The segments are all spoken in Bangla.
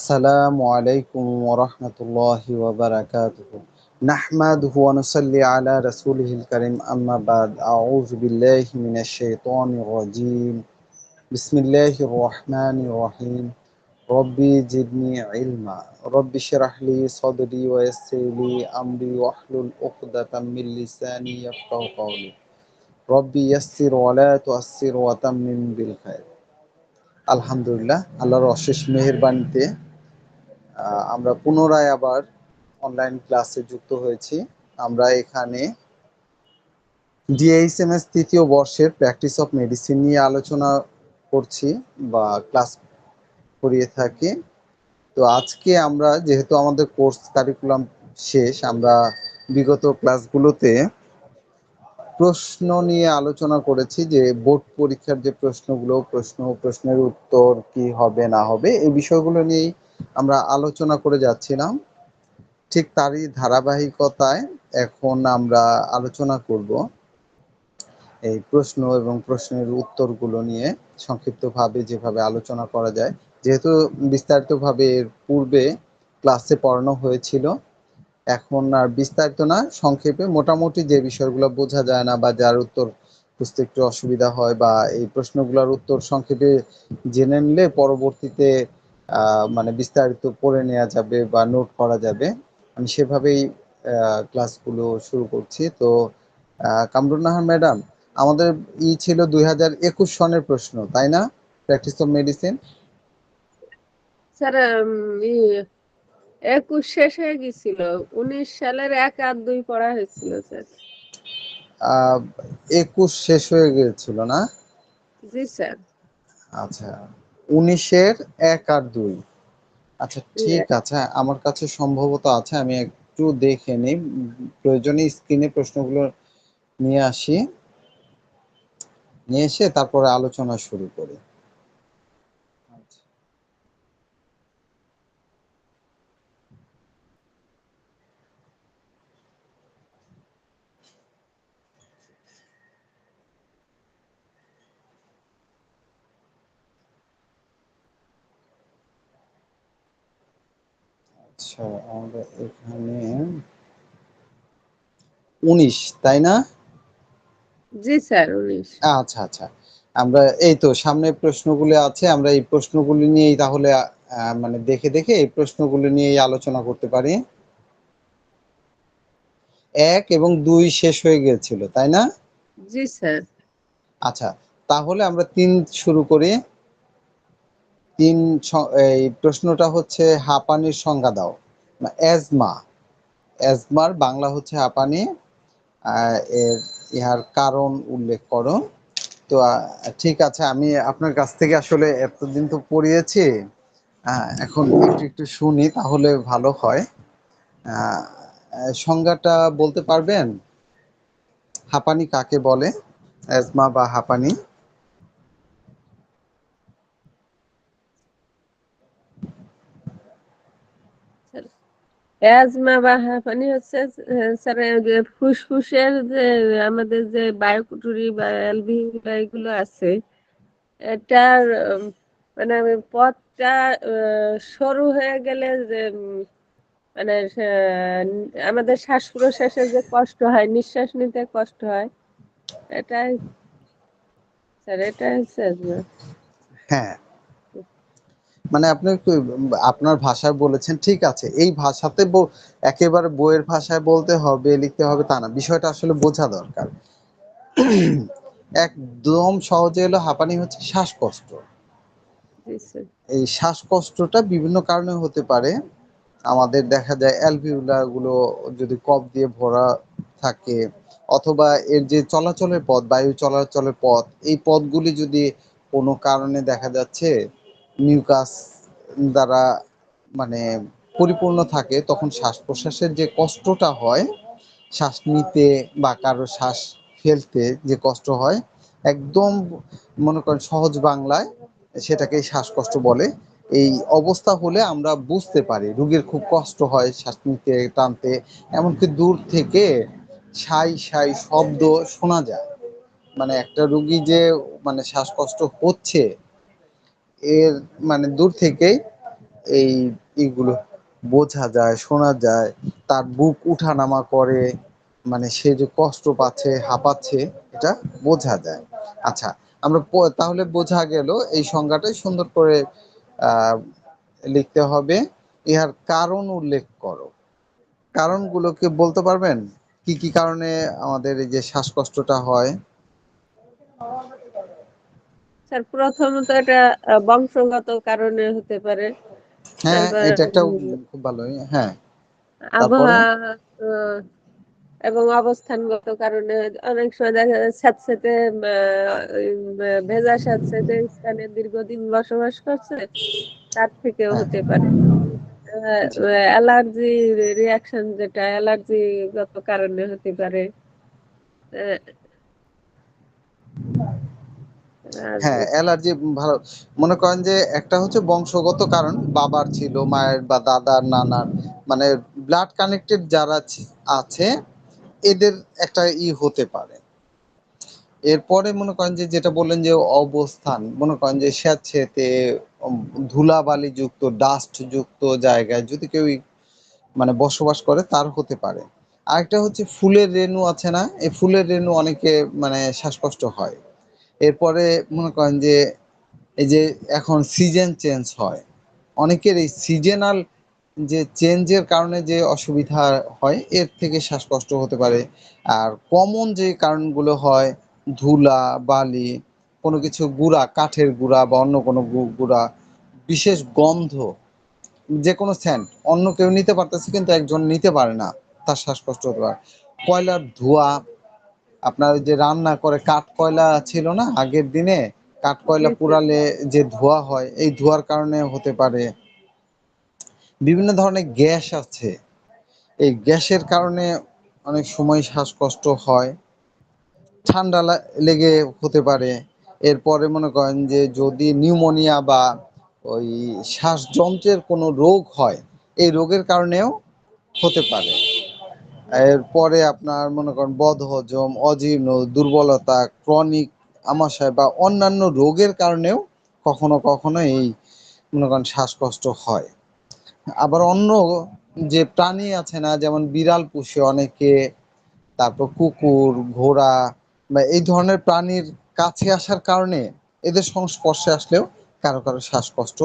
আসসালামু আলাইকুম ওয়া রাহমাতুল্লাহি ওয়া বারাকাতুহু। নাহমাদুহু ওয়া নুসাল্লি আলা রাসূলিহিল কারীম, আম্মা বাদ। আউযু বিল্লাহি মিনাশ শাইতানির রাজীম। বিসমিল্লাহির রহমানির রহিম। রব্বি জিদনি ইলমা। রব্বি ইশরাহ লি সাদরি ওয়া ইয়াসসির লি আমরি ওয়াহলুল উকদাতাম মিন লিসানি ইয়াফকাহু কওলি। রব্বি ইয়াসসির ওয়া লা তু'আসসির ওয়া তাম্মিম বিল খায়র। আলহামদুলিল্লাহ, আল্লাহর অশেষ মেহেরবানিতে আমরা পুনরায় আবার অনলাইন ক্লাসে যুক্ত হয়েছি। আমরা এখানে ডিএইচএমএস তৃতীয় বর্ষের প্র্যাকটিস অফ মেডিসিন নিয়ে আলোচনা করছি বা ক্লাস করিয়ে থাকি। তো আজকে আমরা, যেহেতু আমাদের কোর্স কারিকুলাম শেষ, আমরা বিগত ক্লাসগুলোতে প্রশ্ন নিয়ে আলোচনা করেছি যে বোর্ড পরীক্ষার যে প্রশ্নের উত্তর কি হবে না হবে এই বিষয়গুলো নিয়েই আমরা আলোচনা করে যাচ্ছিলাম। ঠিক তারই ধারাবাহিকতায় এখন আমরা আলোচনা করব এই প্রশ্ন এবং প্রশ্নের উত্তরগুলো নিয়ে, সংক্ষিপ্তভাবে যেভাবে আলোচনা করা যায়। যেহেতু বিস্তারিতভাবে এর পূর্বে ক্লাসে পড়ানো হয়েছিল, এখন আর বিস্তারিত না, সংক্ষেপে মোটামুটি যে বিষয়গুলো বোঝা যায় না বা যার উত্তর বুঝতে একটু অসুবিধা হয়, বা এই প্রশ্নগুলোর উত্তর সংক্ষেপে জেনে নিলে পরবর্তীতে মানে বিস্তারিত পড়ে নেওয়া যাবে বা নোট করা যাবে। আমি সেভাবেই ক্লাসগুলো শুরু করছি। তো কামরুন নাহার ম্যাডাম, আমাদের ছিল 2021 সনের প্রশ্ন, তাই না? Practice of medicine. স্যার, 21 শেষ হয়ে গেছিল। 19 সালের 1 আর 2 পড়া হয়েছিল স্যার। 21 শেষ হয়ে গিয়েছিল না? জি স্যার। আচ্ছা, 19-এর 1 আর 2। আচ্ছা, ঠিক আছে, আমার কাছে সম্ভবত আছে, আমি একটু দেখে নিই। প্রয়োজনে স্ক্রিনে প্রশ্নগুলো নিয়ে আসি, নিয়ে এসে তারপরে আলোচনা শুরু করি। আচ্ছা, আমরা এখানে 19, তাই না? জি স্যার, 19। আচ্ছা আচ্ছা, আমরা এই তো সামনে প্রশ্নগুলো আছে, আমরা এই প্রশ্নগুলি নিয়েই তাহলে মানে দেখে দেখে এই প্রশ্নগুলি নিয়েই আলোচনা করতে পারি। 1 এবং 2 শেষ হয়ে গিয়েছিল, তাই না? জি স্যার। আচ্ছা, তাহলে আমরা 3 শুরু করি। 3, এই প্রশ্নটা হচ্ছে হাঁপানির সংজ্ঞা দাও। অ্যাজমা, অ্যাজমার বাংলা হচ্ছে হাঁপানি। এর ইহার কারণ উল্লেখ করো। তো ঠিক আছে, আমি আপনার কাছ থেকে আসলে এতদিন তো পড়িয়েছি, এখন একটু একটু শুনি তাহলে ভালো হয়। সংজ্ঞাটা বলতে পারবেন? হাঁপানি কাকে বলে? অ্যাজমা বা হাঁপানি। অ্যাজমা বা হাঁপানি হচ্ছে স্যার ফুসফুসের যে আমাদের যে বায়ুকুটুরি বা অ্যালভিউলা এগুলো আছে, এটার মানে পথটা সরু হয়ে গেলে যে মানে আমাদের শ্বাস প্রশ্বাসে যে কষ্ট হয়, নিঃশ্বাস নিতে কষ্ট হয়, এটাই স্যার, এটা হচ্ছে অ্যাজমা। হ্যাঁ, মানে আপনি একটু আপনার ভাষায় বলেছেন, ঠিক আছে। এই ভাষাতে একেবারে বইয়ের ভাষায় বলতে হবে, লিখতে হবে তা না, বিষয়টা আসলে বোঝা দরকার। একদম সহজে হলো, হাঁপানি হচ্ছে শ্বাসকষ্ট। জি স্যার। এই শ্বাসকষ্টটা বিভিন্ন কারণে হতে পারে। আমাদের দেখা যায় অ্যালভিউলার গুলো যদি কফ দিয়ে ভরা থাকে, অথবা এর যে চলাচলের পথ, বায়ু চলাচলের পথ, এই পথগুলি যদি কোনো কারণে দেখা যাচ্ছে মিউকাস দ্বারা মানে পরিপূর্ণ থাকে, তখন শ্বাস প্রশ্বাসের যে কষ্টটা হয়, শ্বাস নিতে বা কারো শ্বাস ফেলতে যে কষ্ট হয়, একদম মনে করেন সহজ বাংলায় সেটাকে শ্বাসকষ্ট বলে। এই অবস্থা হলে আমরা বুঝতে পারি রোগীর খুব কষ্ট হয় শ্বাস নিতে, টানতে, এমনকি দূর থেকে সাই সাই শব্দ শোনা যায়। মানে একটা রোগী যে মানে শ্বাসকষ্ট হচ্ছে, এর মানে দূর থেকেই এই এইগুলো বোঝা যায়, শোনা যায়, তার বুক উঠানামা করে, মানে সে যে কষ্ট পাচ্ছে, হাঁপাচ্ছে, এটা বোঝা যায়। আচ্ছা, আমরা তাহলে বোঝা গেল এই সংজ্ঞাটাই সুন্দর করে আহ, লিখতে হবে। ইহার কারণ উল্লেখ করো। কারণগুলোকে বলতে পারবেন? কি কি কারণে আমাদের এই যে শ্বাসকষ্টটা হয়? স্যার প্রথমত এটা বংশগত কারণে হতে পারে। হ্যাঁ, তারপর এটা একটা খুব ভালোই। হ্যাঁ, তারপরে? আবহাওয়া আহ, এবং অবস্থানগত কারণে অনেক সময় দেখা যায় স্যাঁতসেঁতে ভেজা স্যাঁতসেঁতে স্থানে দীর্ঘদিন বসবাস করছে, তার থেকেও হ্যাঁ, হতে পারে। জি। অ্যালার্জি রিয়াকশন, যেটা অ্যালার্জিগত কারণে হতে পারে। আহ, আর হ্যাঁ, অ্যালার্জি ভালো। মনে করেন যে একটা হচ্ছে বংশগত কারণ, বাবার ছিল, মায়ের বা দাদার, নানার, মানে ব্লাড কানেক্টেড যারা আছে, এদের একটা হতে পারে। এরপরে মনে করেন যে যেটা বললেন যে অবস্থান, মনে করেন যে স্যাঁতসেঁতে উম, ধুলাবালি যুক্ত, ডাস্ট যুক্ত জায়গায় যদি কেউ মানে বসবাস করে, তার হতে পারে। আরেকটা হচ্ছে ফুলের রেণু আছে না, এই ফুলের রেণু অনেকে মানে শ্বাসকষ্ট হয়। এরপরে মনে করেন যে এই যে এখন সিজন চেঞ্জ হয়, অনেকের এই সিজনাল যে চেঞ্জের কারণে যে অসুবিধা হয়, এর থেকে শ্বাসকষ্ট হতে পারে। আর কমন যে কারণগুলো হয়, ধুলা, বালি, কোনো কিছু গুঁড়া, কাঠের গুঁড়া বা অন্য কোনো গুঁড়া, বিশেষ গন্ধ, যে কোনো স্যান্ড অন্য কেউ নিতে পারতেছে কিন্তু একজন নিতে পারে না, তার শ্বাসকষ্ট হতে পারে। কয়লার ধোঁয়া, আপনার ওই যে রান্না করে কাঠ কয়লা ছিল না আগের দিনে, কাঠ জি কয়লা স্যার। পুড়ালে যে ধোঁয়া হয়, এই ধোঁয়ার কারণে হতে পারে। বিভিন্ন ধরনের গ্যাস আছে, এই গ্যাসের কারণে অনেক সময় শ্বাসকষ্ট হয়। ঠান্ডা লেগে হতে পারে। এরপরে মনে করেন যে যদি নিউমোনিয়া বা ওই শ্বাসযন্ত্রের কোনো রোগ হয়, এই রোগের কারণেও হতে পারে। এরপরে আপনার মনে করেন বদহজম, অজীর্ণ, দুর্বলতা, ক্রনিক আমাশয় বা অন্যান্য রোগের কারণেও কখনো কখনো এই মনে করেন শ্বাসকষ্ট হয়। আবার অন্য যে প্রাণী আছে না, যেমন বিড়াল পুষে অনেকে, তারপর কুকুর, ঘোড়া বা এই ধরনের প্রাণীর কাছে আসার কারণে, এদের সংস্পর্শে আসলেও কারো কারো শ্বাসকষ্ট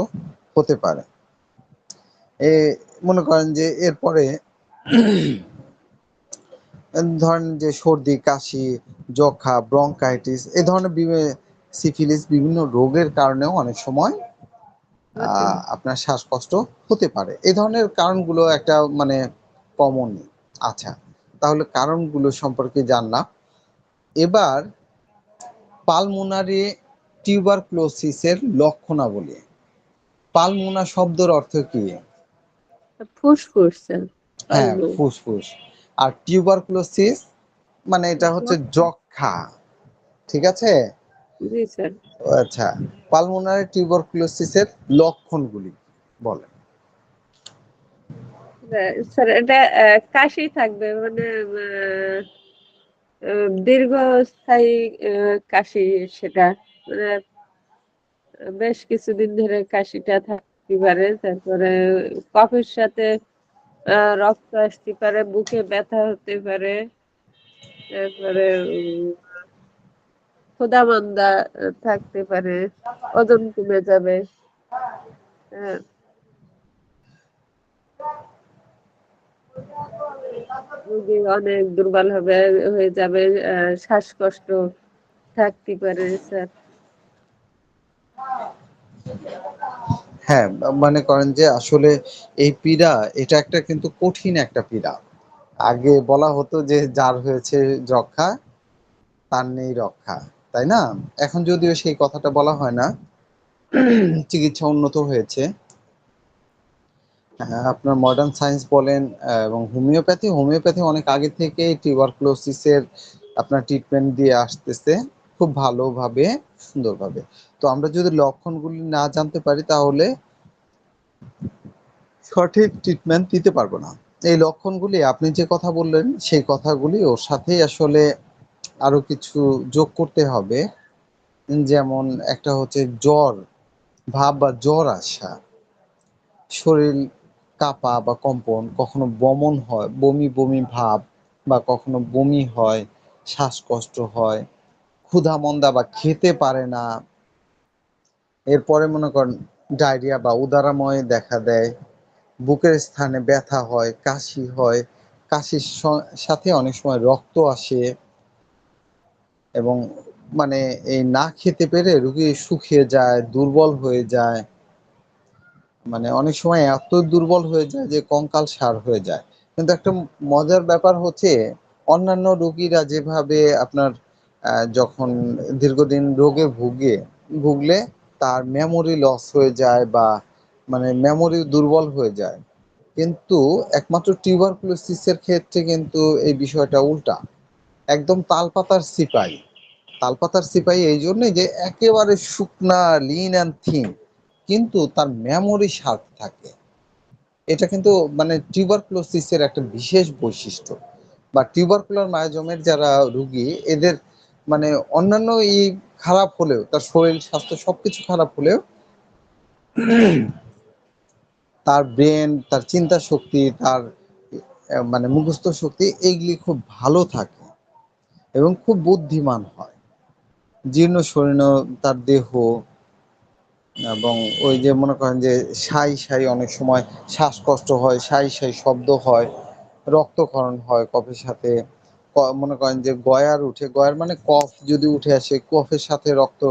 হতে পারে। এ মনে করেন যে এরপরে ধরেন যে সর্দি, কাশি, যক্ষা, ব্রঙ্কাইটিস, এই ধরনের সিফিলিস, বিভিন্ন রোগের কারণেও অনেক সময় হতে আপনার শ্বাসকষ্ট হতে পারে। এই ধরনের কারণগুলো একটা মানে কমন। আচ্ছা, তাহলে কারণগুলো সম্পর্কে জানলাম। এবার পালমোনারি টিউবারক্লোসিসের লক্ষণাবলী। পালমোনা শব্দের অর্থ কি? ফুসফুস স্যার। হ্যাঁ, পালমো। ফুসফুস। আর টিউবারক্লোসিস মানে এটা হচ্ছে যক্ষা। ঠিক আছে? জি স্যার। আচ্ছা, পালমোনারি টিউবারকুলোসিসের লক্ষণগুলি বলেন। স্যার এটা কাশি থাকবে, মানে দীর্ঘস্থায়ী কাশি, সেটা মানে বেশ কিছুদিন ধরে কাশিটা থাকতে পারে। তারপরে কফের সাথে রক্ত আসতে পারে, বুকে ব্যথা হতে পারে। তারপরে ক্ষুধা-মন্দা থাকতে পারে, ওজন কমে যাবে। হ্যাঁ, রোগী অনেক দুর্বল হয়ে যাবে, শ্বাসকষ্ট থাকতে পারে স্যার। হ্যাঁ, মানে করেন যে আসলে এই পীড়া, এটা একটা কিন্তু কঠিন একটা পীড়া। আগে বলা হতো যে যার হয়েছে যক্ষা তার নেই রক্ষা, তাই না? এখন যদিও সেই কথাটা বলা হয় না, চিকিৎসা উন্নত হয়েছে। হ্যাঁ, আপনার মডার্ন সায়েন্স বলেন এবং হোমিওপ্যাথি অনেক আগে থেকে টিউবারকুলোসিসের আপনার ট্রিটমেন্ট দিয়ে আসতেছে খুব ভালোভাবে, সুন্দরভাবে। তো আমরা যদি লক্ষণগুলি না জানতে পারি, তাহলে সঠিক ট্রিটমেন্ট দিতে পারবো না। এই লক্ষণগুলি আপনি যে কথা বললেন, সেই কথাগুলি ওর সাথেই আসলে আরো কিছু যোগ করতে হবে। যেমন একটা হচ্ছে জ্বর ভাব বা জ্বর আসা, শরীর কাঁপা বা কম্পন, কখনো বমন হয়, বমি বমি ভাব, বা কখনো বমি হয়, শ্বাসকষ্ট হয়, ক্ষুধা মন্দা বা খেতে পারে না। এরপরে মনে করেন ডায়রিয়া বা উদারাময় দেখা দেয়, বুকের স্থানে ব্যথা হয়, কাশি হয়, কাশির সাথে অনেক সময় রক্ত আসে, এবং মানে এই না খেতে পেরে রোগী শুকিয়ে যায়, দুর্বল হয়ে যায়, মানে অনেক সময় এত দুর্বল হয়ে যায় যে কঙ্কালসার হয়ে যায়। কিন্তু একটা মজার ব্যাপার হচ্ছে, অন্যান্য রোগীরা যেভাবে আপনার যখন দীর্ঘদিন রোগে ভুগলে তার মেমোরি লস হয়ে যায় বা মানে মেমোরি দুর্বল হয়ে যায়, কিন্তু একমাত্র টিউবারকুলোসিসের ক্ষেত্রে কিন্তু এই বিষয়টা উল্টা। একদম তালপাতার সিপাহী এই জন্যই যে একেবারে শুকনা, লিন অ্যান্ড থিন, কিন্তু তার মেমোরি শার্প থাকে। এটা কিন্তু মানে টিউবারকুলোসিসের একটা বিশেষ বৈশিষ্ট্য। বা টিউবারকুলার মায়োজমের যারা রুগী, এদের মানে অন্যান্য খারাপ হলেও, তার শরীর স্বাস্থ্য সবকিছু খারাপ হলেও তার ব্রেন, তার চিন্তা শক্তি, তার মানে মুখস্থ শক্তি, এইগুলি খুব ভালো থাকে এবং খুব বুদ্ধিমান হয়। জীর্ণ শরীর তার দেহ, এবং ওই যে মনে করেন যে সাই সাই অনেক সময় শ্বাসকষ্ট হয়, সাই সাই শব্দ হয়, রক্তক্ষরণ হয় কফের সাথে। মনে করেন যে গয়ার উঠে, গয়ার মানে কফ যদি উঠে আসে, কফের সাথে রক্ত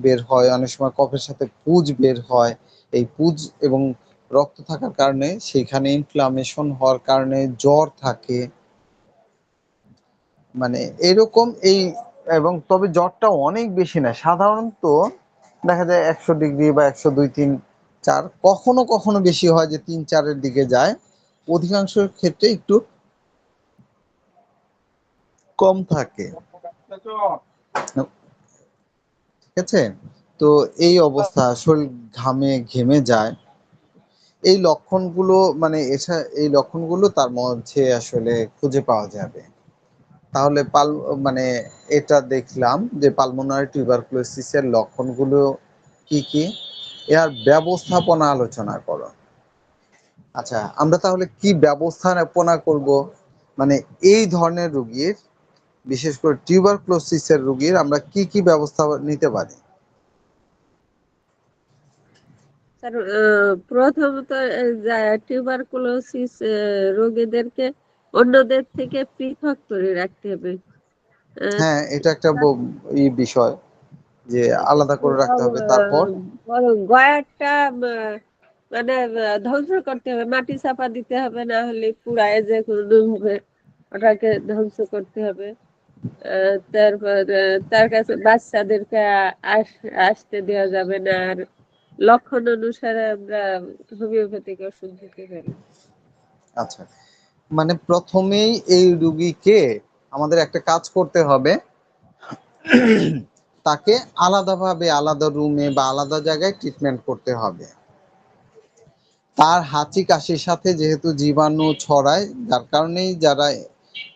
বের হয়, অনেক সময় কফের সাথে পুজ বের হয়। এই পুজ এবং রক্ত থাকার কারণে সেখানে ইনফ্লামেশন হওয়ার কারণে জ্বর থাকে, মানে এরকম এই। এবং তবে জ্বরটা অনেক বেশি না, সাধারণত দেখা যায় 100 ডিগ্রি বা 102, 103, 104, কখনো কখনো বেশি হয় যে 3, 4-এর দিকে যায়, অধিকাংশ ক্ষেত্রে একটু কম থাকে। ঠিক আছে, তো এই অবস্থা, শরীর ঘেমে যায়, এই লক্ষণগুলো মানে এই লক্ষণগুলো তার মধ্যে আসলে খুঁজে পাওয়া যাবে। তাহলে মানে এটা দেখলাম যে পালমোনারি টিউবারকুলোসিসের লক্ষণগুলো কি কি, এর ব্যবস্থাপনা আলোচনা করো। আচ্ছা, আমরা তাহলে কি ব্যবস্থাপনা করব, মানে এই ধরনের রোগীর, বিশেষ করে টিউবারকুলোসিসের রোগীর আমরা কি কি ব্যবস্থা নিতে পারি? স্যার, প্রথমত টিউবারকুলোসিস রোগীদেরকে অন্যদের থেকে পৃথক করে রাখতে হবে। হ্যাঁ, এটা একটা বিষয় যে আলাদা করে রাখতে হবে। তারপর গয়ারটা মানে ধ্বংস করতে হবে, মাটি চাপা দিতে হবে, না হলে পুড়ায় যে কোনো ওটাকে ধ্বংস করতে হবে। তারপর তার কাছে বাচ্চাদেরকে আসতে দেওয়া যাবে না। আর লক্ষণ অনুসারে আমরা হোমিওপ্যাথিক ওষুধ দিতে পারি। আচ্ছা, মানে প্রথমেই এই রুগীকে আমাদের একটা কাজ করতে হবে, তাকে আলাদাভাবে আলাদা রুমে বা আলাদা জায়গায় ট্রিটমেন্ট করতে হবে। তার হাঁচি কাশির সাথে যেহেতু জীবাণু ছড়ায়, যার কারণেই যারা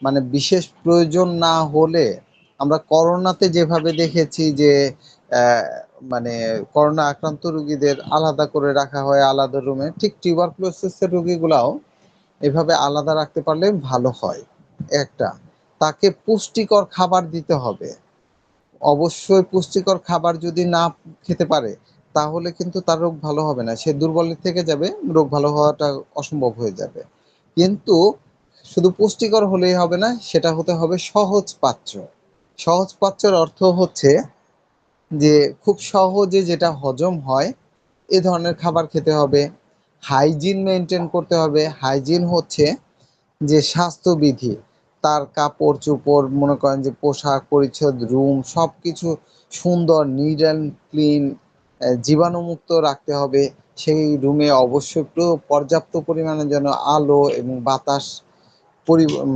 মানে বিশেষ প্রয়োজন না হলে, আমরা করোনাতে যেভাবে দেখেছি যে আহ, মানে করোনা আক্রান্ত রোগীদের আলাদা করে রাখা হয় আলাদা রুমে, ঠিক টিউবারকুলোসিসের রোগীগুলাও এভাবে আলাদা রাখতে পারলে ভালো হয়। একটা, তাকে পুষ্টিকর খাবার দিতে হবে। অবশ্যই পুষ্টিকর খাবার যদি না খেতে পারে, তাহলে কিন্তু তার রোগ ভালো হবে না, সে দুর্বল থেকে যাবে, রোগ ভালো হওয়াটা অসম্ভব হয়ে যাবে। কিন্তু শুধু পুষ্টিকর হলেই হবে না, সেটা হতে হবে সহজ পাচ্য। সহজ পাচ্যের অর্থ হচ্ছে যে খুব সহজে যেটা হজম হয়, এ ধরনের খাবার খেতে হবে। হাইজিন মেনটেন করতে হবে। হাইজিন হচ্ছে যে স্বাস্থ্যবিধি, তার কাপড় চোপড়, মনে করেন যে পোশাক পরিচ্ছদ, রুম সবকিছু সুন্দর, নিট অ্যান্ড ক্লিন, জীবাণুমুক্ত রাখতে হবে। সেই রুমে অবশ্যই একটু পর্যাপ্ত পরিমাণে যেন আলো এবং বাতাস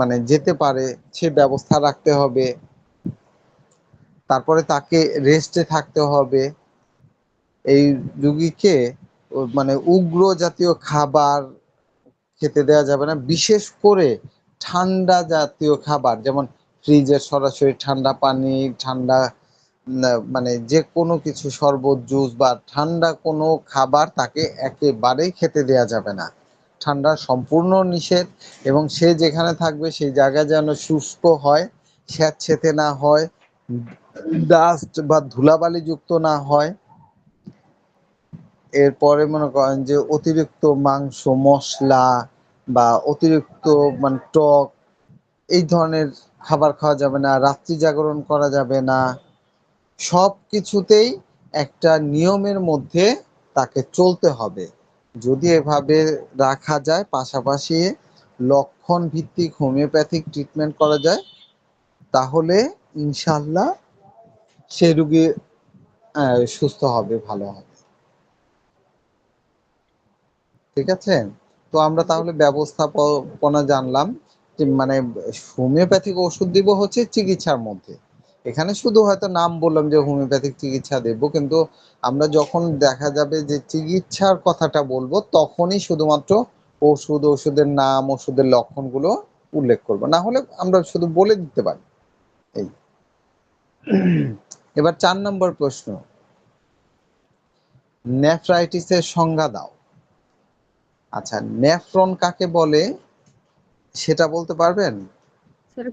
মানে যেতে পারে, সে ব্যবস্থা রাখতে হবে। তারপরে তাকে রেস্টে থাকতে হবে। এই রুগীকে মানে উগ্র জাতীয় খাবার খেতে দেওয়া যাবে না, বিশেষ করে ঠান্ডা জাতীয় খাবার, যেমন ফ্রিজের সরাসরি ঠান্ডা পানি, ঠান্ডা মানে যে কোনো কিছু শরবত, জুস বা ঠান্ডা কোনো খাবার তাকে একেবারেই খেতে দেয়া যাবে না। ঠান্ডা সম্পূর্ণ নিষেধ, এবং সে যেখানে থাকবে সেই জায়গা যেন শুষ্ক হয়, স্যাঁতসেঁতে না হয়, ডাস্ট বা ধুলাবালিযুক্ত না হয়। এরপরে মনে করেন যে অতিরিক্ত মাংস, মসলা বা অতিরিক্ত মানে টক এই ধরনের খাবার খাওয়া যাবে না, রাত্রি জাগরণ করা যাবে না। সব কিছুতেই একটা নিয়মের মধ্যে তাকে চলতে হবে। যদি এভাবে রাখা যায়, পাশাপাশি লক্ষণ ভিত্তিক হোমিওপ্যাথিক ট্রিটমেন্ট করা যায়, তাহলে ইনশাল্লাহ সে রোগী সুস্থ হবে, ভালো হবে। ঠিক আছে? তো আমরা তাহলে ব্যবস্থাপনা জানলাম যে মানে হোমিওপ্যাথিক ওষুধ দিব হচ্ছে চিকিৎসার মধ্যে। এখানে শুধু হয়তো নাম বললাম যে হোমিওপ্যাথিক চিকিৎসা দেব, কিন্তু আমরা যখন দেখা যাবে যে চিকিৎসার কথাটা বলবো, তখনই শুধুমাত্র ওষুধ, ওষুধের নাম, ওষুধের লক্ষণগুলো উল্লেখ করব। না হলে আমরা শুধু বলে দিতে পারি। এই এবার 4 নম্বর প্রশ্ন, নেফ্রাইটিসের সংজ্ঞা দাও। আচ্ছা, নেফ্রন কাকে বলে সেটা বলতে পারবেন? স্যার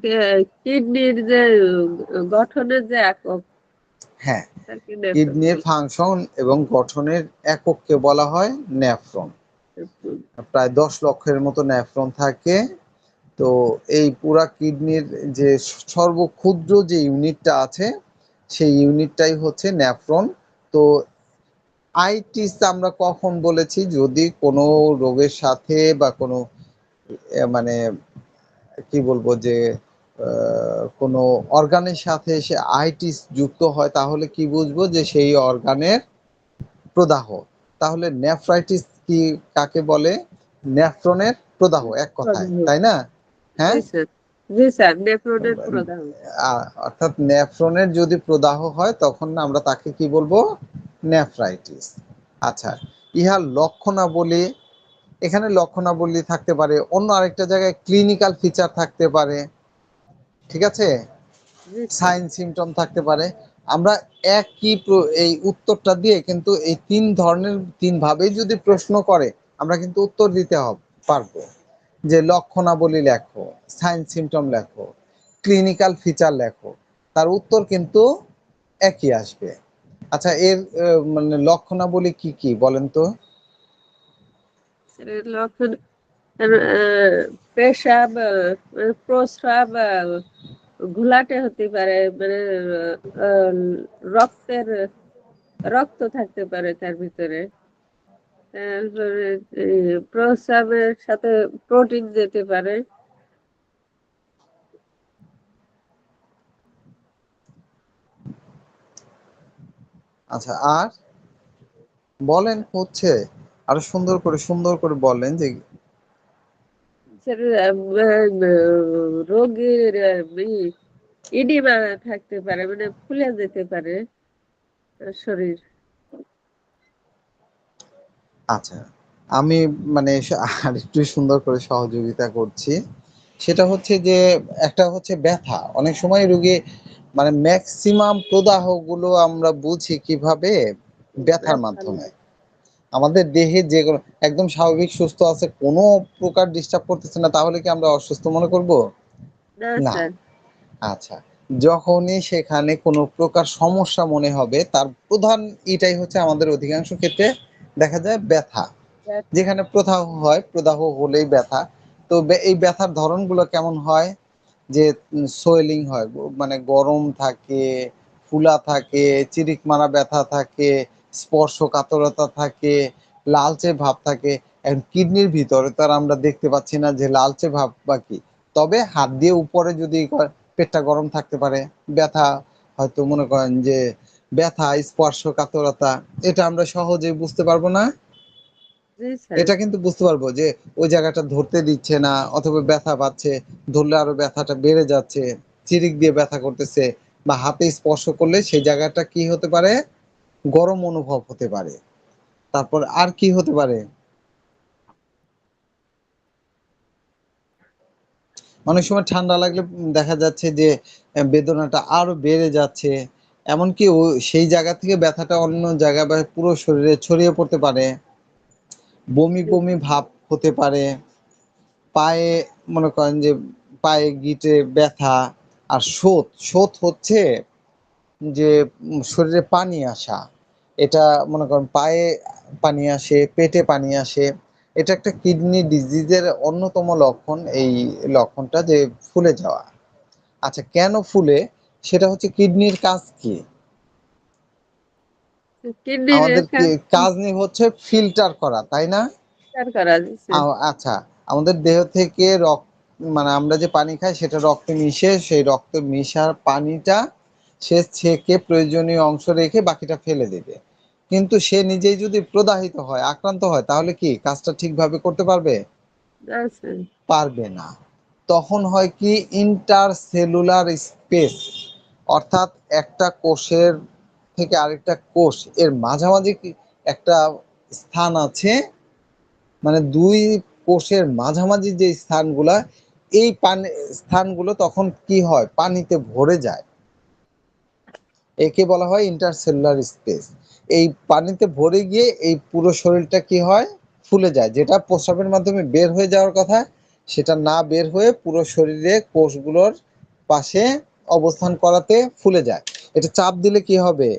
কিডনির যে গঠনের যে একক, হ্যাঁ, স্যার কি নেফ্রন কিডনির বলে? ফাংশন এবং গঠনের একককে বলা হয় নেফ্রন। প্রায় 10 লক্ষের মতো নেফ্রন থাকে। তো এই পুরা কিডনির যে সর্বক্ষুদ্র যে ইউনিটটা আছে, সেই ইউনিটটাই হচ্ছে নেফ্রন। তো আইটিস আমরা কখন বলেছি? যদি কোনো রোগের সাথে বা কোনো মানে কি বলবো যে কোনো অর্গানের সাথে সে আইটিস যুক্ত হয়, তাহলে কি বুঝবো যে সেই অর্গানের প্রদাহ। তাহলে নেফ্রাইটিস কি কাকে বলে? নেফ্রনের প্রদাহ, এক কথায়, প্রদাহ। তাই না? জি হ্যাঁ, স্যার, জি স্যার, নেফ্রনের প্রদাহ। অর্থাৎ নেফ্রনের যদি প্রদাহ হয়, তখন আমরা তাকে কি বলবো? নেফ্রাইটিস। আচ্ছা, ইহার লক্ষণাবলী, এখানে লক্ষণাবলী থাকতে পারে, অন্য আরেকটা জায়গায় ক্লিনিক্যাল ফিচার থাকতে পারে। ঠিক আছে? জি স্যার। সাইন সিমটম থাকতে পারে। আমরা একই এই উত্তরটা দিয়ে কিন্তু এই 3 ধরনের 3 ভাবেই যদি প্রশ্ন করে, আমরা কিন্তু উত্তর দিতে পারবো। যে লক্ষণাবলী লেখো, সাইন সিমটম লেখো, ক্লিনিক্যাল ফিচার লেখো, তার উত্তর কিন্তু একই আসবে। আচ্ছা, এর মানে লক্ষণাবলী কি কি বলেন তো? স্যার লক্ষণ, পেশাব, প্রস্রাব ঘোলাটে হতে পারে, মানে আহ, রক্তের রক্ত থাকতে পারে তার ভিতরে। তারপরে প্রস্রাবের সাথে প্রোটিন যেতে পারে। আচ্ছা, আর বলেন হচ্ছে, আরো সুন্দর করে বলেন যে স্যার রোগীর ইডিমা থাকতে পারে, মানে ফুলে যেতে পারে শরীর। আচ্ছা, আমি মানে আরেকটু সুন্দর করে সহযোগিতা করছি। সেটা হচ্ছে যে একটা হচ্ছে ব্যথা। অনেক সময় রোগী মানে ম্যাক্সিমাম প্রদাহগুলো আমরা বুঝি কিভাবে? ব্যথার ব্যথা মাধ্যমে। আমাদের দেহে যে কোনো একদম স্বাভাবিক সুস্থ আছে, কোনো প্রকার ডিস্টার্ব করতেছে না, তাহলে কি আমরা অসুস্থ মনে করব? না না। স্যার। আচ্ছা, যখনই সেখানে কোনো প্রকার সমস্যা মনে হবে, তার প্রধান এটাই হচ্ছে আমাদের অধিকাংশ ক্ষেত্রে দেখা যায় ব্যথা। ব্যথা। যেখানে প্রদাহ হয়, প্রদাহ হলেই ব্যথা। তো এই ব্যথার ধরনগুলো কেমন হয়? যে সোয়েলিং হয়, মানে গরম থাকে, ফুলা থাকে, চিরিক মারা ব্যথা থাকে, স্পর্শকাতরতা থাকে, লালচে ভাব থাকে। এখন কিডনির ভিতরে তো আর আমরা দেখতে পাচ্ছি না যে লালচে ভাব বা কি। তবে হাত দিয়ে উপরে যদি পেটটা গরম থাকতে পারে, ব্যথা হয়তো মনে করেন যে ব্যথা, স্পর্শকাতরতা, এটা আমরা সহজেই বুঝতে পারবো না? জি স্যার। এটা কিন্তু বুঝতে পারবো যে ওই জায়গাটা ধরতে দিচ্ছে না, অথবা ব্যথা পাচ্ছে, ধরলে আরো ব্যথাটা বেড়ে যাচ্ছে, চিরিক দিয়ে ব্যথা করতেছে, বা হাতে স্পর্শ করলে সেই জায়গাটা কি হতে পারে? গরম অনুভব হতে পারে। তারপর আর কি হতে পারে? অনেক সময় ঠান্ডা লাগলে দেখা যাচ্ছে যে বেদনাটা আরো বেড়ে যাচ্ছে, এমনকি সেই জায়গা থেকে ব্যথাটা অন্য জায়গায় বা পুরো শরীরে ছড়িয়ে পড়তে পারে, বমি বমি ভাব হতে পারে, পায়ে মনে করেন যে পায়ে গিঁটে ব্যথা। আর শোথ, শোথ হচ্ছে যে শরীরে পানি আসা। এটা মনে করেন পায়ে পানি আসে, পেটে পানি আসে। এটা একটা কিডনি ডিজিজের অন্যতম লক্ষণ, এই লক্ষণটা যে ফুলে যাওয়া। আচ্ছা, কেন ফুলে? সেটা হচ্ছে কিডনির কাজ কি? কিডনির আমাদের কি কাজ কাজ নেই হচ্ছে ফিল্টার করা, তাই না? করা যাচ্ছে। আচ্ছা, আমাদের দেহ থেকে রক্ত, মানে আমরা যে পানি খাই সেটা রক্তে মিশে, সেই রক্তে মিশার পানিটা সে ছেঁকে প্রয়োজনীয় অংশ রেখে বাকিটা ফেলে দেবে। কিন্তু সে নিজেই যদি প্রদাহিত হয়, আক্রান্ত হয়, তাহলে কি কাজটা ঠিকভাবে করতে পারবে? আছে। পারবে না। তখন হয় কি, ইন্টারসেলুলার স্পেস, অর্থাৎ একটা কোষের থেকে আরেকটা কোষ এর মাঝামাঝি একটা স্থান আছে, মানে দুই কোষের মাঝামাঝি যে স্থানগুলা, এই পানি স্থানগুলো তখন কি হয়, পানিতে ভরে যায়। একে বলা হয় ইন্টারসেলুলার স্পেস। এই পানিতে ভরে গিয়ে এই পুরো শরীরটা কি হয়, ফুলে যায়। যেটা প্রস্রাবের মাধ্যমে বের হয়ে যাওয়ার কথা, সেটা না বের হয়ে পুরো শরীরে কোষগুলোর পাশে অবস্থান করাতে ফুলে যায়। এটা চাপ দিলে কি হবে,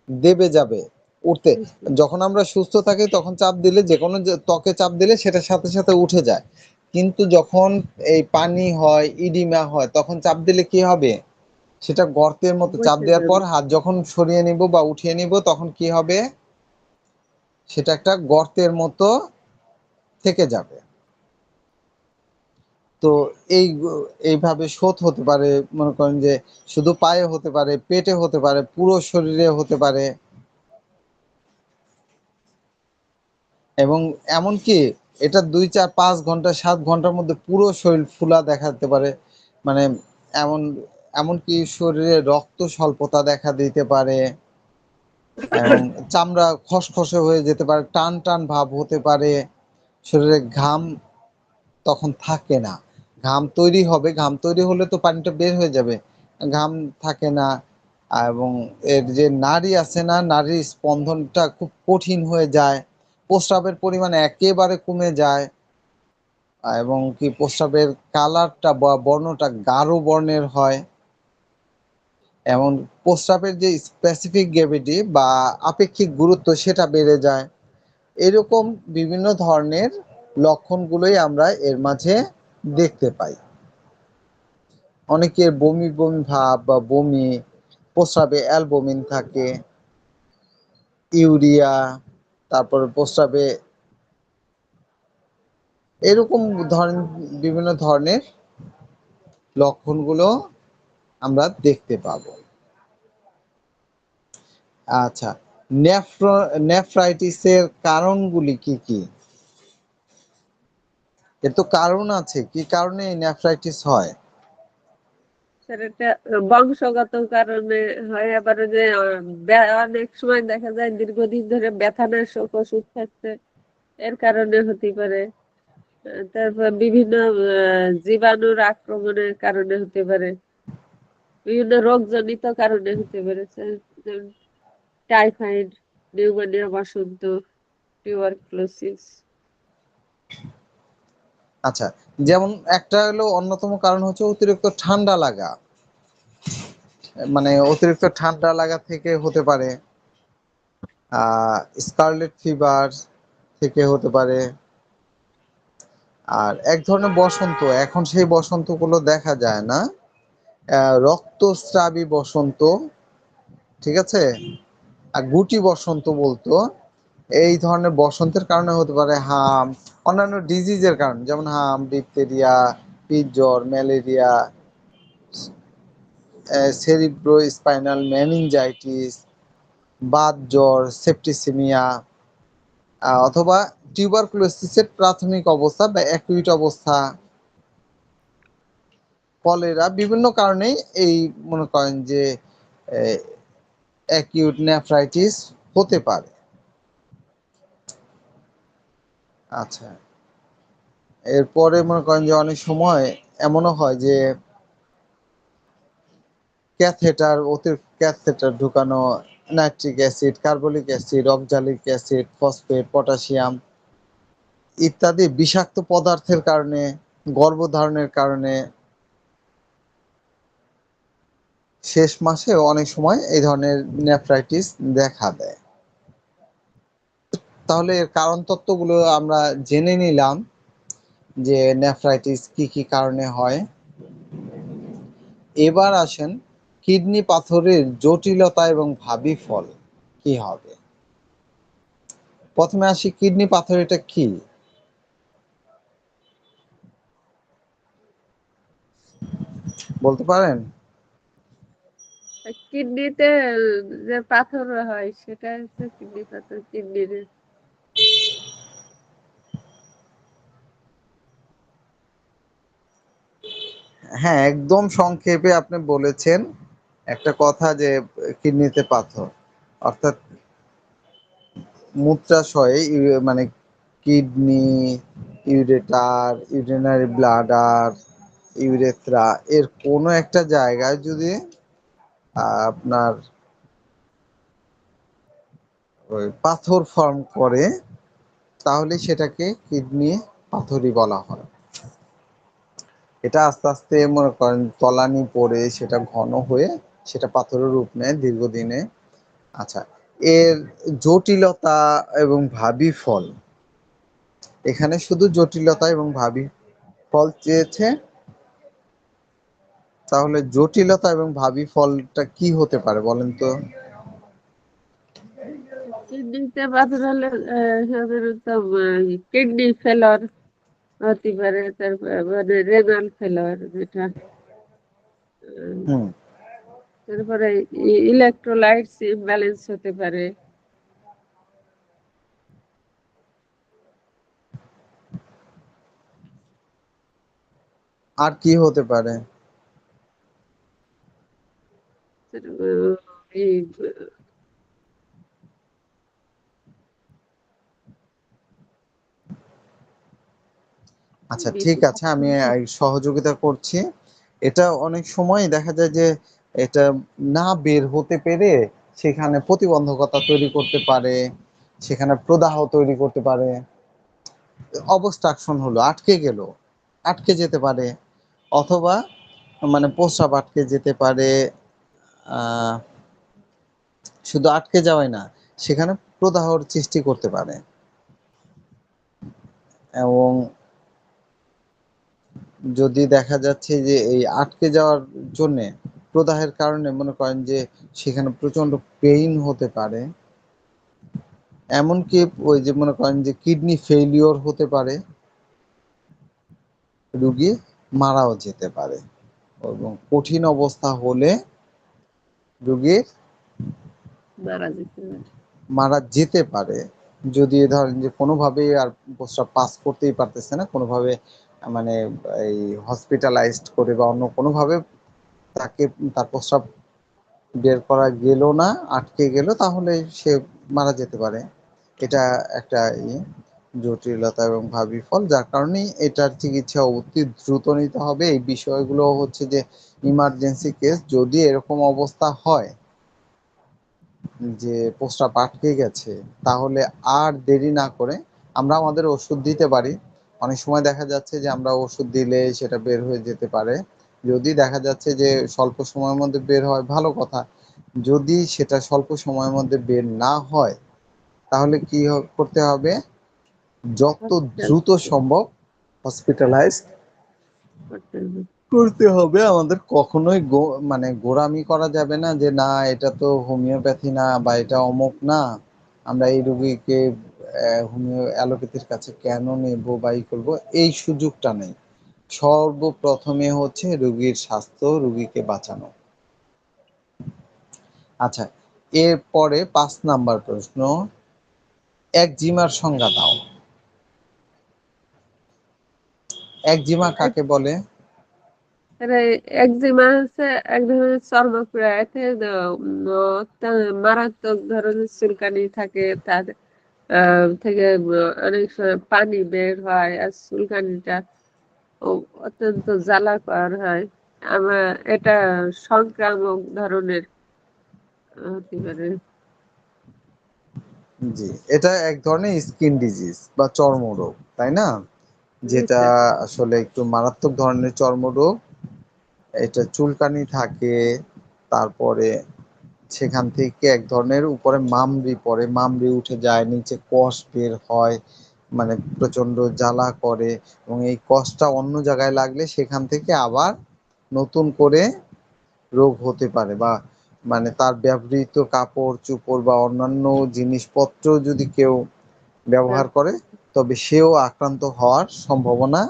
দেবে যাবে, উঠতে। যখন আমরা সুস্থ থাকি তখন চাপ দিলে, যে কোনো ত্বকে চাপ দিলে সেটার সাথে সাথে উঠে যায়। কিন্তু যখন এই পানি হয়, ইডিমা হয়, তখন চাপ দিলে কি হবে, সেটা গর্তের মতো। চাপ বসে দেওয়ার পর যাবে। হাত যখন সরিয়ে নিব বা উঠিয়ে নিব, তখন কি হবে, সেটা একটা গর্তের মতো থেকে যাবে। তো এই এইভাবে শোথ হতে পারে, মনে করেন যে শুধু পায়ে হতে পারে, পেটে হতে পারে, পুরো শরীরে হতে পারে। এবং এমনকি এটা 2 4 5 ঘন্টা 7 ঘন্টার মধ্যে পুরো শরীর ফুলা দেখা দিতে পারে। মানে এমন, এমনকি শরীরে রক্ত স্বল্পতা দেখা দিতে পারে, এবং চামড়া খসখসে হয়ে যেতে পারে, টান টান ভাব হতে পারে। শরীরে ঘাম তখন থাকে না, ঘাম তৈরি হবে, ঘাম তৈরি হলে তো পানিটা বের হয়ে যাবে, ঘাম থাকে না। এবং এর যে নাড়ি আছে না, নাড়ির স্পন্দনটা খুব কঠিন হয়ে যায়, প্রস্রাবের পরিমাণ একেবারে কমে যায়। এবং কি প্রস্রাবের কালারটা বা বর্ণটা গাঢ় বর্ণের হয়। এবং প্রস্রাবের যে স্পেসিফিক গ্র্যাভিটি বা আপেক্ষিক গুরুত্ব সেটা বেড়ে যায়। এরকম বিভিন্ন ধরনের লক্ষণগুলোই আমরা এর মাঝে দেখতে পাই। অনেকের বমি বমি ভাব বা বমি, প্রস্রাবে অ্যালবুমিন থাকে, ইউরিয়া, তারপরে প্রস্রাবে এরকম ধরনের বিভিন্ন ধরনের লক্ষণগুলো আমরা দেখতে পাবো। আচ্ছা, নেফ্রাইটিসের কারণগুলি কি কি? এর তো কারণ আছে, কি কারণে নেফ্রাইটিস হয়? স্যার এটা বংশগত কারণে হয়, আবার যে অনেক সময় দেখা যায় দীর্ঘদিন ধরে ব্যথানাশক ওষুধ খাচ্ছে, এর কারণে হতে পারে। তারপর বিভিন্ন জীবাণুর আক্রমণের কারণে হতে পারে, বিভিন্ন রোগজনিত কারণে হতে পারে স্যার, যেমন টাইফয়েড, নিউমোনিয়া, বসন্ত, টিউবারকুলোসিস। আচ্ছা, যেমন একটা হলো, অন্যতম কারণ হচ্ছে অতিরিক্ত ঠান্ডা লাগা, মানে অতিরিক্ত ঠান্ডা লাগা থেকে হতে পারে, স্কারলেট ফিভার থেকে হতে পারে। আর এক ধরনের বসন্ত, এখন সেই বসন্তগুলো দেখা যায় না, রক্তস্রাবী বসন্ত, ঠিক আছে, আর গুটি বসন্ত বলতো। এই ধরনের বসন্তের কারণে হতে পারে হাম, অন্যান্য ডিজিজের কারণে, যেমন হাম, ডিপথেরিয়া, পিত জ্বর, malaria, cerebro spinal meningitis, Baat জ্বর, সেপ্টিসিমিয়া, অথবা টিউবারকুলোসিসের প্রাথমিক অবস্থা বা অ্যাকিউট অবস্থা, কলেরা, বিভিন্ন কারণেই এই মনে করেন যে অ্যাকিউট নেফ্রাইটিস হতে পারে। আচ্ছা, এরপরে মনে করেন যে অনেক সময় এমনও হয় যে ক্যাথেটার, অতিরিক্ত ক্যাথেটার ঢুকানো, nitric acid, carbolic acid, oxalic acid, phosphate, potassium ইত্যাদি বিষাক্ত পদার্থের কারণে, গর্ভধারণের কারণে শেষ মাসে অনেক সময় এই ধরনের নেফ্রাইটিস দেখা দেয়। তাহলে এর কারণ তত্ত্বগুলো আমরা জেনে নিলাম যে নেফ্রাইটিস কি কি কারণে হয়। এবার আসেন কিডনি পাথরের জটিলতা এবং ভাবি ফল কি হবে। প্রথমে আসি কিডনি পাথর এটা কি বলতে পারেন? কিডনিতে যে পাথর হয় সেটা হচ্ছে কিডনি পাথর। কিডনির হ্যাঁ, একদম সংক্ষেপে আপনি বলেছেন একটা কথা যে কিডনিতে পাথর, অর্থাৎ মূত্রাশয়ে মানে kidney, ureter, urinary bladder, urethra এর কোনো একটা জায়গায় যদি আপনার ওই পাথর ফর্ম করে তাহলে সেটাকে কিডনি পাথরই বলা হয়। এটা আস্তে আস্তে মনে করেন তলানি পড়ে সেটা ঘন হয়ে সেটা পাথরের রূপ নেয় দীর্ঘদিনে। আচ্ছা, এর জটিলতা এবং ভাবি ফল, এখানে শুধু জটিলতা এবং ভাবি ফল চেয়েছে, তাহলে জটিলতা এবং ভাবি ফলটা কি হতে পারে বলেন তো? কিডনিতে পাথর হলে সাধারণত কিডনি ফেলর হতে পারে, তারপরে মানে রেনাল ফেলর যেটা, আহ, হুম। তারপরে ইলেকট্রোলাইটস ইমব্যালেন্স হতে পারে। আর কি হতে পারে? আহ, এই আচ্ছা ঠিক আছে, আমি সহযোগিতা করছি। এটা অনেক সময় দেখা যায় যে এটা না বের হতে পেরে সেখানে প্রতিবন্ধকতা তৈরি করতে পারে, সেখানে প্রদাহ তৈরি করতে পারে, অবস্ট্রাকশন হলো, আটকে গেল, আটকে যেতে পারে, অথবা মানে প্রস্রাব আটকে যেতে পারে। আহ, শুধু আটকে যাওয়াই না, সেখানে প্রদাহর সৃষ্টি করতে পারে। এবং যদি দেখা যাচ্ছে যে এই আটকে যাওয়ার জন্যে, প্রদাহের কারণে মনে করেন যে সেখানে প্রচন্ড পেইন হতে পারে, এমনকি ওই যে মনে করেন যে কিডনি ফেলিওর হতে পারে, রুগী মারাও যেতে পারে। এবং কঠিন অবস্থা হলে রুগীর মারা যেতে পারে। মারা যেতে পারে। যদি ধরেন যে কোনোভাবেই আর প্রস্রাব পাস করতেই পারতেছে না, কোনোভাবে মানে এই হসপিটালাইজড করে বা অন্য কোনোভাবে তাকে তার প্রস্রাব বের করা গেল না, আটকে গেল, তাহলে সে মারা যেতে পারে। এটা একটা জটিলতা এবং ভাবি ফল, যার কারণে এটার চিকিৎসা অতি দ্রুত নিতে হবে। এই বিষয়গুলো হচ্ছে যে ইমার্জেন্সি কেস, যদি এরকম অবস্থা হয় যে প্রস্রাব আটকে গেছে, তাহলে আর দেরি না করে আমরা আমাদের ওষুধ দিতে পারি। অনেক সময় দেখা যাচ্ছে যে আমরা ওষুধ দিলে সেটা বের হয়ে যেতে পারে। যদি দেখা যাচ্ছে যে স্বল্প সময়ের মধ্যে বের হয় ভালো কথা, যদি সেটা স্বল্প সময়ের মধ্যে বের না হয় তাহলে কি করতে হবে, যত হসপিটাল দ্রুত সম্ভব হসপিটালাইজ করতে হবে। করতে হবে আমাদের। কখনোই মানে গোঁড়ামি করা যাবে না যে না এটা তো হোমিওপ্যাথি না বা এটা অমুক না, আমরা এই রুগীকে হোমিও অ্যালোপ্যাথির কাছে কেন নেব বা ই করবো, এই সুযোগটা নেই। সর্বপ্রথমে হচ্ছে রুগীর স্বাস্থ্য, রুগীকে বাঁচানো। আচ্ছা, এরপরে 5 নাম্বার প্রশ্ন, একজিমার সংজ্ঞা দাও। একজিমা কাকে বলে? আরে একজিমা হচ্ছে এক ধরনের চর্মক্রিয়া। এতে মারাত্মক ধরনের চুলকানি থাকে, তার থেকে অনেক সময় পানি বের হয়, আর চুলকানিটা অত্যন্ত জ্বালাকর হয়। এটা সংক্রামক ধরনের হতে পারে। জি, এটা এক ধরনের স্কিন ডিজিজ বা চর্মরোগ, তাই না? জি যেটা স্যার। আসলে একটু মারাত্মক ধরনের চর্মরোগ। এটা চুলকানি থাকে, তারপরে সেখান থেকে এক ধরনের উপরে মামড়ি পড়ে, মামড়ি উঠে যায়, নিচে কষ বের হয়, মানে প্রচন্ড জ্বালা করে, এবং এই কষটা অন্য জায়গায় লাগলে সেখান থেকে আবার নতুন করে রোগ হতে পারে, বা মানে তার ব্যবহৃত কাপড় চোপড় বা অন্যান্য জিনিসপত্র যদি কেউ ব্যবহার করে, তবে সেও আক্রান্ত হওয়ার সম্ভাবনা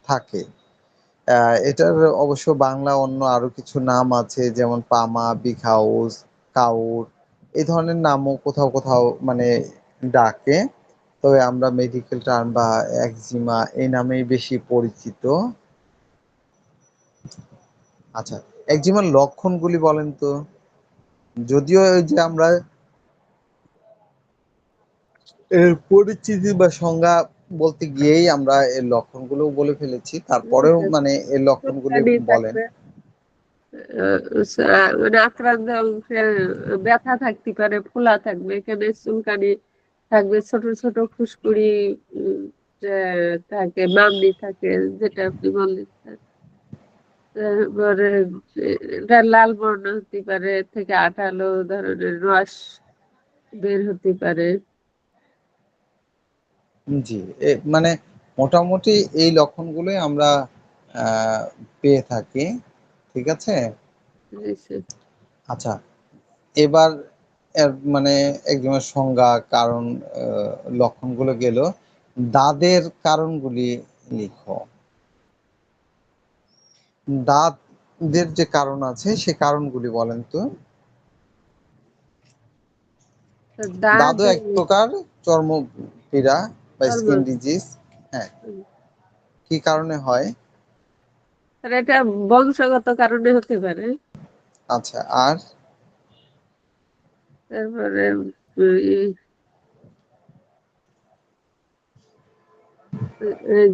থাকে। এটার অবশ্য বাংলা অন্য আরো কিছু নাম আছে, যেমন পামা, বিখাউস, কাউর, এই ধরনের নামও কোথাও কোথাও মানে ডাকে। তবে আমরা মেডিকেল টার্ম বা একজিমা এই নামেই বেশি পরিচিত। আচ্ছা, একজিমার লক্ষণগুলি বলেন তো। যদিও ওই যে আমরা এর পরিচিতি বা সংজ্ঞা বলতে গিয়েই আমরা এর লক্ষণগুলো বলে ফেলেছি, তারপরেও মানে এর লক্ষণগুলি চুলকানি বলেন। থাকবে, মানে আক্রান্ত অংশে ব্যথা থাকতে পারে, ফোলা থাকবে, এখানে চুলকানি থাকবে, ছোট ছোট ফুসকুড়ি উম, যে থাকে, মামনি থাকে, যেটা আপনি বললেন স্যার। তারপরে এটা লাল বর্ণ হতে পারে, এর থেকে আঠালো ধরনের রস বের হতে পারে। জি, মানে মোটামুটি এই লক্ষণগুলোই আমরা আহ, পেয়ে থাকি। ঠিক আছে। জি স্যার। আচ্ছা, এবার এর মানে একজনের সংজ্ঞা, কারণ, লক্ষণগুলো গেল। দাঁতের কারণগুলি লিখো। দাঁতের যে কারণ আছে সে কারণগুলি বলেন তো। তো দাঁত দাদু এক প্রকার চর্ম পীড়া বা চর্ম, স্কিন ডিজিজ। হ্যাঁ, কি কারণে হয়? আর এটা বংশগত কারণে হতে পারে। আচ্ছা, আর? তারপরে উম,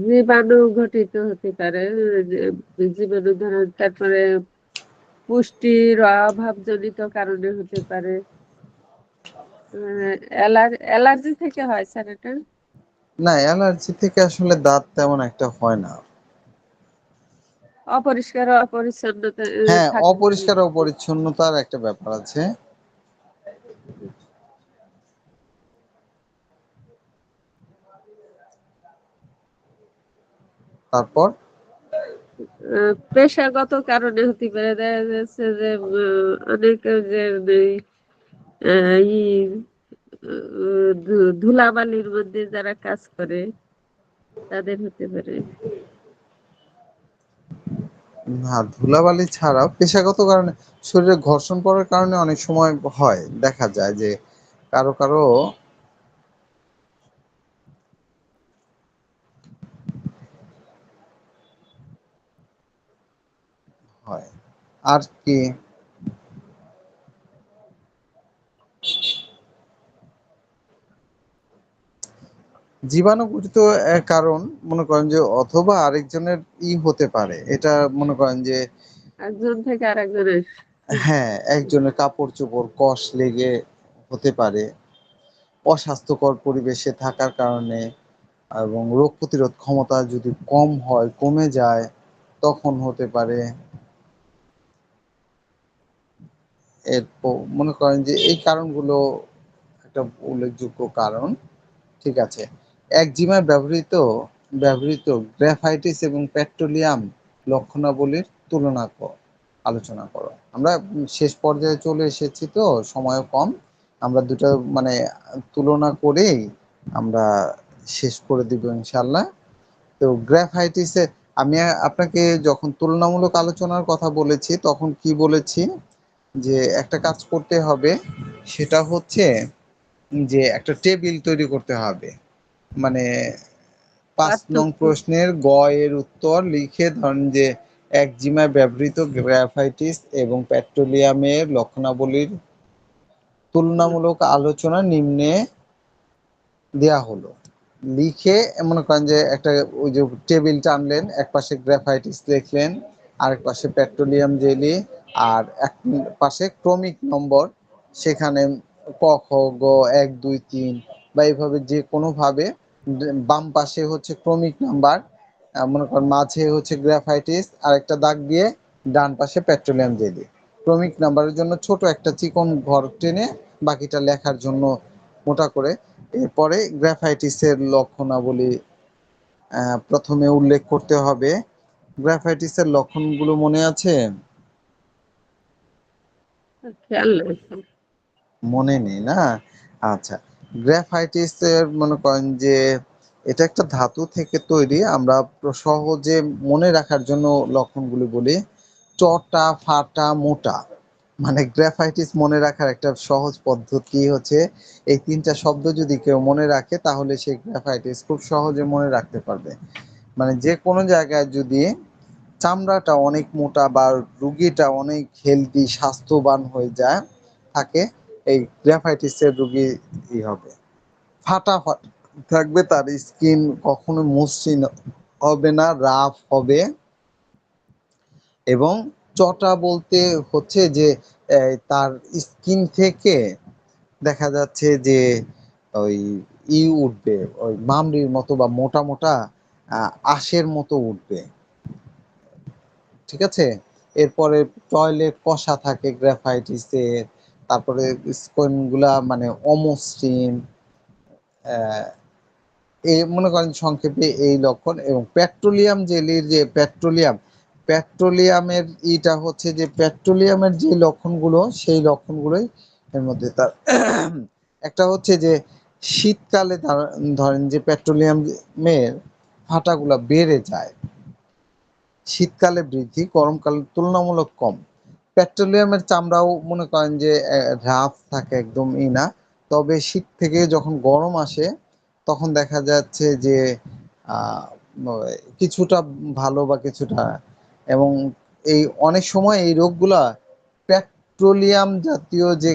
জীবাণু ঘটিত হতে পারে, জীবাণু ধরেন, তারপরে পুষ্টির অভাবজনিত কারণে হতে পারে। অ্যালার্জি থেকে হয় স্যার এটা। না, অ্যালার্জি থেকে আসলে দাঁত তেমন একটা হয় না। অপরিষ্কার অপরিচ্ছন্নতা হ্যাঁ, থাকে। অপরিষ্কার ও পরিচ্ছন্নতার একটা ব্যাপার আছে। তারপর? পেশাগত কারণে হতে পারে, দেখা যাচ্ছে যে অনেকে যে ই ধুলাবালির মধ্যে যারা কাজ করে তাদের হতে পারে। না, ধুলাবালি ছাড়াও পেশাগত কারণে, শরীরে ঘর্ষণ পড়ার কারণে অনেক সময় হয়, দেখা যায় যে কারো কারো হয়। আর কি? জীবাণুঘটিত কারণ, মনে করেন যে অথবা আরেকজনের হতে পারে, এটা মনে করেন যে, একজন থেকে আরেকজনের। হ্যাঁ, একজনের কাপড় চোপড় কষ লেগে হতে পারে, অস্বাস্থ্যকর পরিবেশে থাকার কারণে, এবং রোগ প্রতিরোধ ক্ষমতা যদি কম হয়, কমে যায়, তখন হতে পারে। মনে করেন যে এই কারণগুলো একটা উল্লেখযোগ্য কারণ। ঠিক আছে। একজিমায় ব্যবহৃত গ্রাফাইটিস এবং পেট্রোলিয়াম লক্ষণাবলীর আলোচনা করো। আমরা শেষ পর্যায়ে চলে এসেছি, তো সময়ও কম। আমরা দুটো মানে তুলনা করেই আমরা শেষ করে দিব ইনশাল্লাহ। তো গ্রাফাইটিসে আমি আপনাকে যখন তুলনামূলক আলোচনার কথা বলেছি, তখন কি বলেছি? যে একটা কাজ করতে হবে, সেটা হচ্ছে যে একটা টেবিল তৈরি করতে হবে। মানে 5 নং পার্থক্য। প্রশ্নের গ এর উত্তর লিখে ধরেন যে একজিমায় ব্যবহৃত গ্রাফাইটিস এবং পেট্রোলিয়ামের লক্ষণাবলীর তুলনামূলক আলোচনা নিম্নে দেয়া হলো। লিখে মনে করেন যে একটা ওই যে টেবিল টানলেন, এক পাশে গ্রাফাইটিস লিখলেন, আরেক পাশে পেট্রোলিয়াম জেলি, আর এক পাশে ক্রমিক নম্বর, সেখানে ক খ গ 1 2 3 বা এইভাবে যে কোনোভাবে বাম পাশে হচ্ছে ক্রমিক নাম্বার, মনে করেন মাঝে হচ্ছে গ্রাফাইটিস আর একটা দাগ দিয়ে ডান পাশে পেট্রোলিয়াম জেলি। ক্রমিক নাম্বারের জন্য ছোট একটা চিকন ঘর টেনে বাকিটা লেখার জন্য মোটা করে। এরপরে গ্রাফাইটিসের লক্ষণাবলী প্রথমে উল্লেখ করতে হবে। গ্রাফাইটিসের লক্ষণগুলো মনে আছে? খেয়াল নেই। মনে নেই না? আচ্ছা, গ্রাফাইটিসের মনে করেন যে এটা একটা ধাতু থেকে তৈরি। আমরা সহজে মনে রাখার জন্য লক্ষণগুলি বলি। চটা, ফাটা, মোটা। মানে গ্রাফাইটিস মনে রাখার একটা সহজ পদ্ধতি হচ্ছে এই ৩ টা শব্দ যদি কেউ মনে রাখে তাহলে সে গ্রাফাইটিস খুব সহজে মনে রাখতে পারবে। মানে যে কোনো জায়গায় যদি চামড়াটা অনেক মোটা বা রুগীটা অনেক হেলদি স্বাস্থ্যবান হয়ে যায় থাকে, এই গ্রাফাইটিসের রুগী হবে। ফাটা থাকবে, তার স্কিন কখনো মসৃণ হবে না, রাফ হবে। এবং চটা বলতে হচ্ছে যে তার স্কিন থেকে দেখা যাচ্ছে যে ওই উঠবে, ওই মামড়ির মতো বা মোটা মোটা আঁশের মতো উঠবে। ঠিক আছে? এরপরে টয়লেট কষা থাকে গ্রাফাইটিসের। তারপরে স্কিনগুলা মানে অমসৃণ। এই মনে করেন সংক্ষেপে এই লক্ষণ। এবং পেট্রোলিয়াম জেলির যে পেট্রোলিয়ামের ইটা হচ্ছে যে পেট্রোলিয়ামের যে লক্ষণগুলো সেই লক্ষণগুলোই এর মধ্যে। তার একটা হচ্ছে যে শীতকালে ধরেন যে পেট্রোলিয়ামের ফাটাগুলা বেড়ে যায়, শীতকালে বৃদ্ধি, গরমকালে তুলনামূলক কম। পেট্রোলিয়ামের চামড়াও মনে করেন যে রাফ থাকে, একদম না। তবে শীত থেকে যখন গরম আসে তখন দেখা যাচ্ছে যে আহ, কিছুটা ভালো বা কিছুটা। এবং এই অনেক সময় এই রোগগুলা পেট্রোলিয়াম জাতীয় যে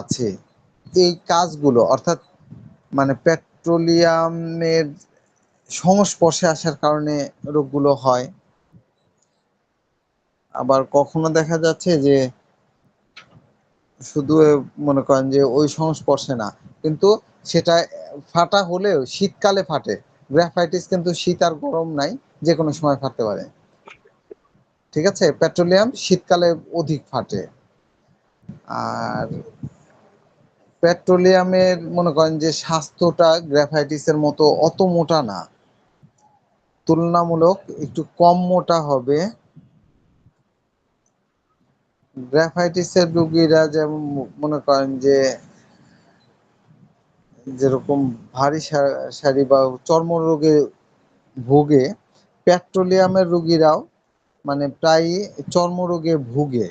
আছে এই কাজগুলো, অর্থাৎ মানে পেট্রোলিয়ামের সংস্পর্শে আসার কারণে রোগগুলো হয়। আবার কখনো দেখা যাচ্ছে যে শুধু মনে করেন যে ওই সংস্পর্শে না, কিন্তু সেটা ফাটা হলেও শীতকালে ফাটে। গ্রাফাইটিস কিন্তু শীত আর গরম নাই, যে কোনো সময় ফাটতে পারে। ঠিক আছে? পেট্রোলিয়াম শীতকালে অধিক ফাটে। আর পেট্রোলিয়ামের মনে করেন যে স্বাস্থ্যটা গ্রাফাইটিসের মতো অত মোটা না, তুলনামূলক একটু কম মোটা হবে। গ্রাফাইটিসের রোগীরা যেমন মনে করেন যে যেরকম ভারী সারি বা চর্মরোগে ভোগে, পেট্রোলিয়ামের রোগীরাও মানে প্রায় চর্মরোগে ভুগে।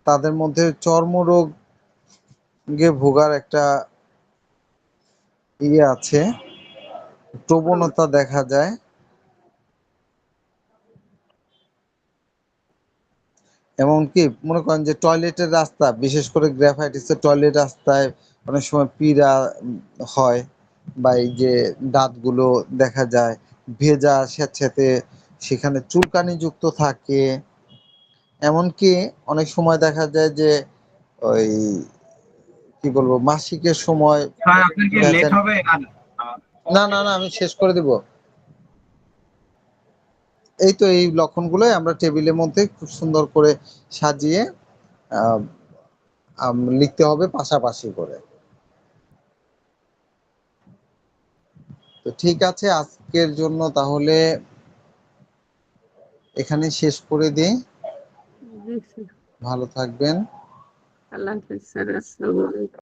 তাদের মধ্যে চর্মরোগে ভোগার একটা আছে, প্রবণতা দেখা যায়। এমনকি মনে করেন যে টয়লেটের রাস্তা, বিশেষ করে গ্রাফাইটিসের টয়লেট রাস্তায় অনেক সময় পীড়া হয়, বা এই যে দাঁতগুলো দেখা যায় ভেজা স্যাঁতস্যাঁতে, সেখানে চুলকানি যুক্ত থাকে। এমনকি অনেক সময় দেখা যায় যে ওই কি বলবো মাসিকের সময় ভাই আপনার কি লেট ভেজান। হবে আর না না না, আমি শেষ করে দিব। এই তো এই লক্ষণগুলোই আমরা টেবিলের মধ্যে খুব সুন্দর করে সাজিয়ে আহ, লিখতে হবে পাশাপাশি করে। তো ঠিক আছে, আজকের জন্য তাহলে এখানে শেষ করে দিই। জি স্যার। ভালো থাকবেন। আল্লাহ হাফেজ স্যার। আসসালামু আলাইকুম।